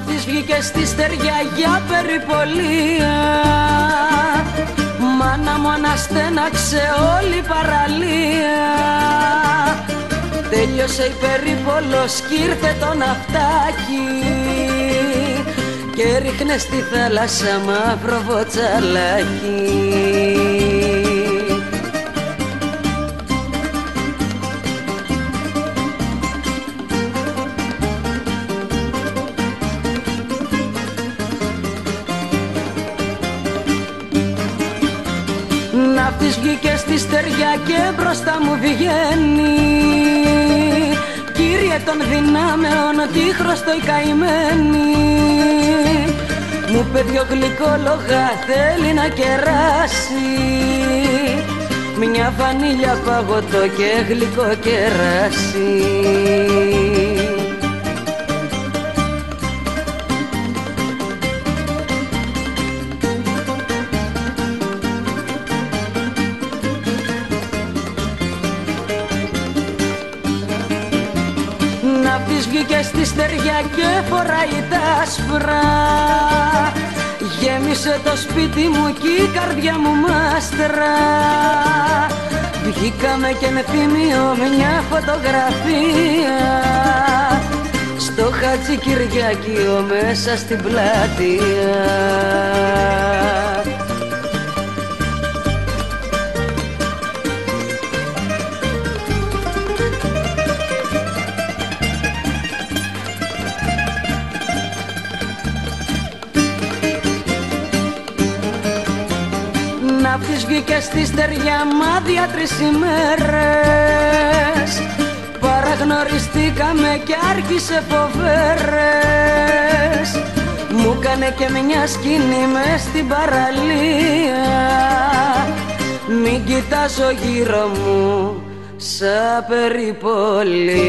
Ναύτης βγήκε στη στεριά για περιπολία. Μάνα μου αναστέναξε όλη η παραλία. Τέλειωσε η περίπολος κι ήρθε το ναυτάκι και ρίχνε στη θάλασσα μαύρο βοτσαλάκι. Ναύτης βγήκε στη στεριά και μπροστά μου βγαίνει. Κύριε των δυνάμεων, τι χρωστώ η καημένη. Μου είπε δυο γλυκόλογα θέλει να κεράσει, μια βανίλια παγωτό και γλυκό κεράσι. Ναύτης βγήκε στη στεριά και φοράει τα άσπρα. Γέμισε το σπίτι μου κι η καρδιά μου μάστρα. Βγήκαμε και με θυμίο μια φωτογραφία στο Χατζικυριάκιο μέσα στην πλατεία. Ναύτης βγήκε στη στεριά μάδια 3 ημέρες. Παραγνωριστήκαμε και άρχισε φοβέρες. Μου κάνε και μια σκηνή μες στην παραλία. Μην κοιτάζω γύρω μου σαν περιπολία.